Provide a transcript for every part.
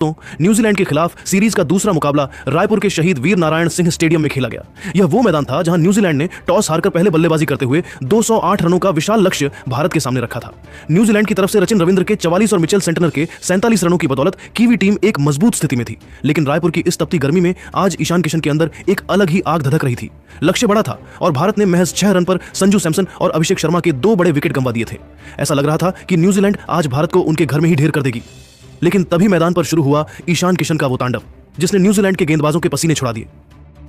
तो न्यूजीलैंड के खिलाफ सीरीज का दूसरा मुकाबला रायपुर के शहीद वीर नारायण सिंह स्टेडियम में खेला गया। यह वो मैदान था जहां न्यूजीलैंड ने टॉस हारकर पहले बल्लेबाजी करते हुए 208 रनों का विशाल लक्ष्य भारत के सामने रखा था। न्यूजीलैंड की तरफ से रचिन रविंद्र के 44 और मिचेल सेंटनर के 47 रनों की बदौलत कीवी टीम एक मजबूत स्थिति में थी। लेकिन रायपुर की इस तपती गर्मी में आज ईशान किशन के अंदर एक अलग ही आग धधक रही थी। लक्ष्य बड़ा था और भारत ने महज 6 रन पर संजू सैमसन और अभिषेक शर्मा के 2 बड़े विकेट गंवा दिए थे। ऐसा लग रहा था कि न्यूजीलैंड आज भारत को उनके घर में ही ढेर कर देगी। लेकिन तभी मैदान पर शुरू हुआ ईशान किशन का वो तांडव जिसने न्यूजीलैंड के गेंदबाजों के पसीने छुड़ा दिए।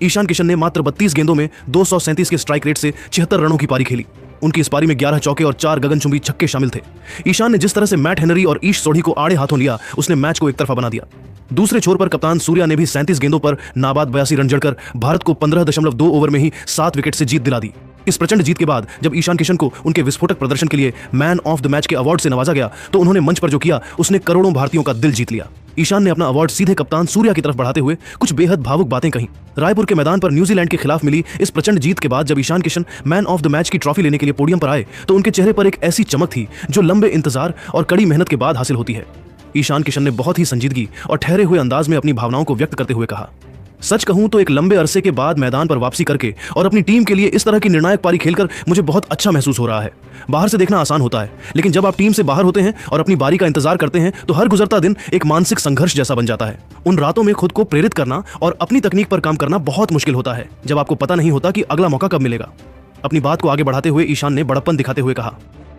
ईशान किशन ने मात्र 32 गेंदों में 237 के स्ट्राइक रेट से 76 रनों की पारी खेली। उनकी इस पारी में 11 चौके और 4 गगनचुंबी छक्के शामिल थे। ईशान ने जिस तरह से मैट हेनरी और ईश सोढ़ी को आड़े हाथों लिया, उसने मैच को एक तरफा बना दिया। दूसरे छोर पर कप्तान सूर्या ने भी 37 गेंदों पर नाबाद 82 रन जड़कर भारत को 15.2 ओवर में ही 7 विकेट से जीत दिला दी। इस प्रचंड जीत के बाद जब ईशान किशन को उनके विस्फोटक प्रदर्शन के लिए मैन ऑफ द मैच के अवार्ड से नवाजा गया तो उन्होंने मंच पर जो किया उसने करोड़ों भारतीयों का दिल जीत लिया। ईशान ने अपना अवार्ड सीधे कप्तान सूर्या की तरफ बढ़ाते हुए कुछ बेहद भावुक बातें कहीं। रायपुर के मैदान पर न्यूजीलैंड के खिलाफ मिली इस प्रचंड जीत के बाद जब Ishan Kishan man of the match की ट्रॉफी लेने के लिए पोडियम पर आए तो उनके चेहरे पर एक ऐसी चमक थी जो लंबे इंतजार और कड़ी मेहनत के बाद हासिल होती है। ईशान किशन ने बहुत ही संजीदगी और ठहरे हुए अंदाज में अपनी भावनाओं को व्यक्त करते हुए कहा, सच कहूं तो एक लंबे अरसे के बाद मैदान पर वापसी करके और अपनी टीम के लिए इस तरह की निर्णायक पारी खेलकर मुझे बहुत अच्छा महसूस हो रहा है। बाहर से देखना आसान होता है, लेकिन जब आप टीम से बाहर होते हैं और अपनी बारी का इंतजार करते हैं तो हर गुजरता दिन एक मानसिक संघर्ष जैसा बन जाता है। उन रातों में खुद को प्रेरित करना और अपनी तकनीक पर काम करना बहुत मुश्किल होता है जब आपको पता नहीं होता कि अगला मौका कब मिलेगा। अपनी बात को आगे बढ़ाते हुए ईशान ने बड़प्पन दिखाते हुए कहा,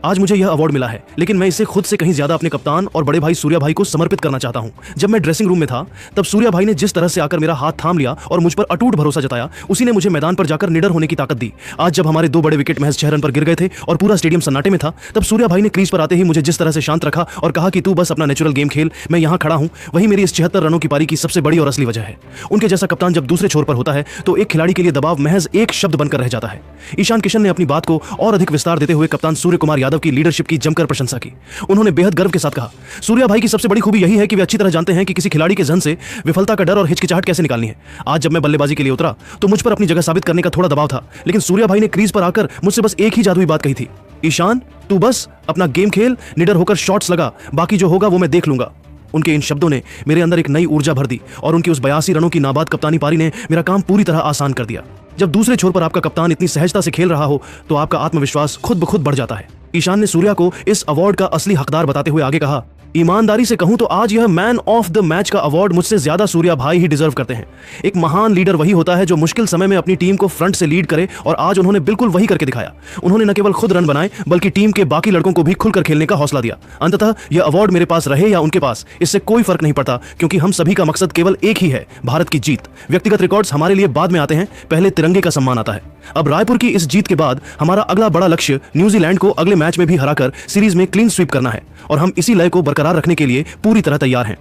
आज मुझे यह अवार्ड मिला है, लेकिन मैं इसे खुद से कहीं ज्यादा अपने कप्तान और बड़े भाई सूर्या भाई को समर्पित करना चाहता हूं। जब मैं ड्रेसिंग रूम में था तब सूर्या भाई ने जिस तरह से आकर मेरा हाथ थाम लिया और मुझ पर अटूट भरोसा जताया, उसी ने मुझे मैदान पर जाकर निडर होने की ताकत दी। आज जब हमारे 2 बड़े विकेट महज 6 रन पर गिर गए थे और पूरा स्टेडियम सन्नाटे में था, तब सूर्या भाई ने क्रीज पर आते ही मुझे जिस तरह से शांत रखा और कहा कि तू बस अपना नेचुरल गेम खेल, मैं यहाँ खड़ा हूँ, वही मेरी इस 76 रनों की पारी की सबसे बड़ी और असली वजह है। उनके जैसा कप्तान जब दूसरे छोर पर होता है तो एक खिलाड़ी के लिए दबाव महज एक शब्द बनकर रह जाता है। ईशान किशन ने अपनी बात को और अधिक विस्तार देते हुए कप्तान सूर्य कुमार यादव की लीडरशिप की जमकर प्रशंसा की। उन्होंने बेहद गर्व के साथ कहा, सूर्या भाई की सबसे बड़ी खूबी यही है कि वे अच्छी तरह जानते हैं कि किसी खिलाड़ी के जहन से विफलता का डर और हिचकिचाहट कैसे निकालनी है। आज जब मैं बल्लेबाजी के लिए उतरा तो मुझ पर अपनी जगह साबित करने का थोड़ा दबाव था, लेकिन सूर्या भाई ने क्रीज पर आकर मुझसे बस एक ही जादुई बात कही थी, ईशान तू बस अपना गेम खेल, निडर होकर शॉट्स लगा, बाकी जो होगा वो मैं देख लूंगा। उनके इन शब्दों ने मेरे अंदर एक नई ऊर्जा भर दी और उनकी उस 82 रनों की नाबाद कप्तानी पारी ने मेरा काम पूरी तरह आसान कर दिया। जब दूसरे छोर पर आपका कप्तान इतनी सहजता से खेल रहा हो तो आपका आत्मविश्वास खुद ब खुद बढ़ जाता है। ईशान ने सूर्या को इस अवार्ड का असली हकदार बताते हुए आगे कहा, ईमानदारी से कहूं तो आज यह मैन ऑफ द मैच का अवार्ड मुझसे ज्यादा सूर्या भाई ही डिजर्व करते हैं। एक महान लीडर वही होता है जो मुश्किल समय में अपनी टीम को फ्रंट से लीड करे और आज उन्होंने बिल्कुल वही करके दिखाया। उन्होंने न केवल खुद रन बनाए बल्कि टीम के बाकी लड़कों को भी खुलकर खेलने का हौसला दिया। अंततः यह अवार्ड मेरे पास रहे या उनके पास, इससे कोई फर्क नहीं पड़ता, क्योंकि हम सभी का मकसद केवल एक ही है, भारत की जीत। व्यक्तिगत रिकॉर्ड्स हमारे लिए बाद में आते हैं, पहले तिरंगे का सम्मान आता है। अब रायपुर की इस जीत के बाद हमारा अगला बड़ा लक्ष्य न्यूजीलैंड को अगले मैच में भी हराकर सीरीज में क्लीन स्वीप करना है और हम इसी लय को बरकरार रखने के लिए पूरी तरह तैयार हैं।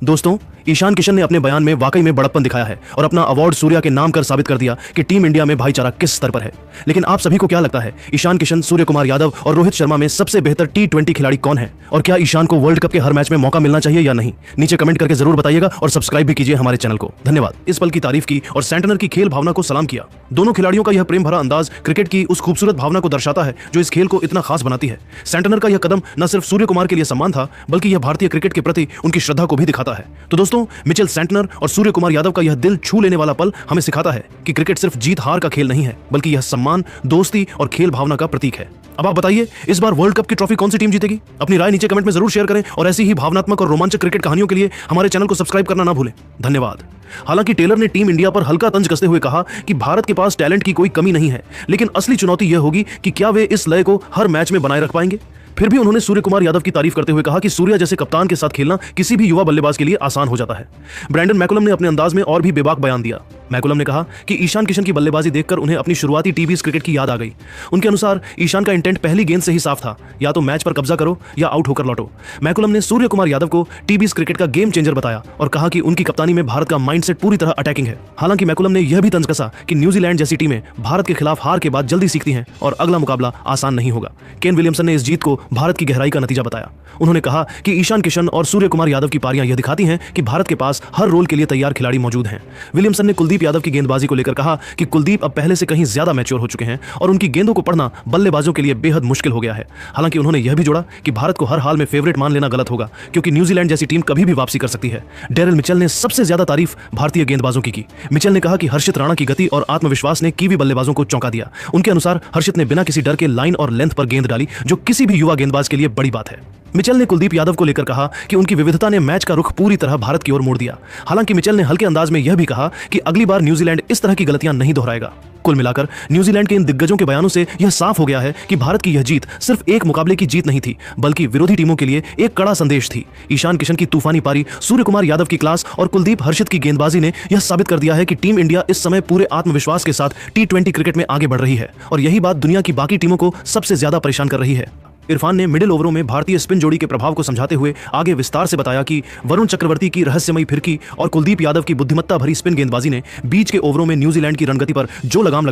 दोस्तों, ईशान किशन ने अपने बयान में वाकई में बड़प्पन दिखाया है और अपना अवार्ड सूर्या के नाम कर साबित कर दिया कि टीम इंडिया में भाईचारा किस स्तर पर है। लेकिन आप सभी को क्या लगता है, ईशान किशन, सूर्य कुमार यादव और रोहित शर्मा में सबसे बेहतर T20 खिलाड़ी कौन है? और क्या ईशान को वर्ल्ड कप के हर मैच में मौका मिलना चाहिए या नहीं? नीचे कमेंट करके जरूर बताइएगा और सब्सक्राइब भी कीजिए हमारे चैनल को। धन्यवाद। इस पल की तारीफ की और सेंटनर की खेल भावना को सलाम किया। दोनों खिलाड़ियों का यह प्रेम भरा अंदाज क्रिकेट की उस खूबसूरत भावना को दर्शाता है जो इस खेल को इतना खास बनाती है। सेंटनर का यह कदम न सिर्फ सूर्य कुमार के लिए सम्मान था, बल्कि यह भारतीय क्रिकेट के प्रति उनकी श्रद्धा को भी दिखाता है। तो दोस्तों, मिचेल सेंटनर और सूर्य कुमार यादव का यह दिल छू लेने वाला पल हमें सिखाता है कि क्रिकेट सिर्फ जीत हार का खेल नहीं है, बल्कि यह सम्मान, दोस्ती और खेल भावना का प्रतीक है। अब आप बताइए, इस बार वर्ल्ड कप की ट्रॉफी कौन सी टीम जीतेगी? अपनी राय नीचे कमेंट में जरूर शेयर करें और ऐसी ही भावनात्मक और रोमांचक क्रिकेट कहानियों के लिए हमारे चैनल को सब्सक्राइब करना ना भूलें। धन्यवाद। हालांकि टेलर ने टीम इंडिया पर हल्का तंज कसते हुए कहा कि भारत के पास टैलेंट की कोई कमी नहीं है, लेकिन असली चुनौती यह होगी कि क्या वे इस लय को हर मैच में बनाए रख पाएंगे। फिर भी उन्होंने सूर्य कुमार यादव की तारीफ करते हुए कहा कि सूर्या जैसे कप्तान के साथ खेलना किसी भी युवा बल्लेबाज के लिए आसान हो जाता है। ब्रैंडन मैकुलम ने अपने अंदाज में और भी बेबाक बयान दिया। मैकुलम ने कहा कि ईशान किशन की बल्लेबाजी देखकर उन्हें अपनी शुरुआती टी20 क्रिकेट की याद आ गई। उनके अनुसार ईशान का इंटेंट पहली गेंद से ही साफ था, या तो मैच पर कब्जा करो या आउट होकर लौटो। मैकुलम ने सूर्य कुमार यादव को टी20 क्रिकेट का गेम चेंजर बताया और कहा कि उनकी कप्तानी में भारत का माइंडसेट पूरी तरह अटैकिंग है। हालांकि मैकुलम ने यह भी तंज कसा कि न्यूजीलैंड जैसी टीमें भारत के खिलाफ हार के बाद जल्दी सीखती हैं और अगला मुकाबला आसान नहीं होगा। केन विलियमसन ने इस जीत को भारत की गहराई का नतीजा बताया। उन्होंने कहा कि ईशान किशन और सूर्य कुमार यादव की पारियां यह दिखाती हैं कि भारत के पास हर रोल के लिए तैयार खिलाड़ी मौजूद हैं। विलियमसन ने कुलदीप कुलदीप यादव की गेंदबाजी को लेकर कहा कि कुलदीप अब पहले से कहीं ज्यादा मैच्योर हो चुके हैं और उनकी गेंदों को पढ़ना बल्लेबाजों के लिए बेहद मुश्किल हो गया है। हालांकि उन्होंने यह भी जोड़ा कि भारत को हर हाल में फेवरेट मान लेना गलत होगा, क्योंकि न्यूजीलैंड जैसी टीम कभी भी वापसी कर सकती है। डेरिल मिचेल ने सबसे ज्यादा तारीफ भारतीय गेंदबाजों की मिचेल ने कहा कि हर्षित राणा की गति और आत्मविश्वास ने कीवी बल्लेबाजों को चौंका दिया। उनके अनुसार हर्षित ने बिना किसी डर के लाइन और लेंथ पर गेंद डाली, जो किसी भी युवा गेंदबाज के लिए बड़ी बात है। मिचेल ने कुलदीप यादव को लेकर कहा कि उनकी विविधता ने मैच का रुख पूरी तरह भारत की ओर मोड़ दिया। हालांकि मिचेल ने हल्के अंदाज में यह भी कहा कि अगली बार न्यूजीलैंड इस तरह की गलतियां नहीं दोहराएगा। कुल मिलाकर न्यूजीलैंड के इन दिग्गजों के बयानों से यह साफ हो गया है कि भारत की यह जीत सिर्फ एक मुकाबले की जीत नहीं थी, बल्कि विरोधी टीमों के लिए एक कड़ा संदेश थी। ईशान किशन की तूफानी पारी, सूर्य कुमार यादव की क्लास और कुलदीप हर्षित की गेंदबाजी ने यह साबित कर दिया है कि टीम इंडिया इस समय पूरे आत्मविश्वास के साथ T20 क्रिकेट में आगे बढ़ रही है, और यही बात दुनिया की बाकी टीमों को सबसे ज्यादा परेशान कर रही है। इरफान ने मिडिल ओवरों में भारतीय स्पिन जोड़ी के प्रभाव को समझाते हुए आगे विस्तार से बताया कि वरुण चक्रवर्ती की रहस्यमयी फिरकी और कुलदीप यादव की बुद्धिमत्ता भरी स्पिन गेंदबाजी ने बीच के ओवरों में न्यूजीलैंड की रणगति पर जो लगाम लगा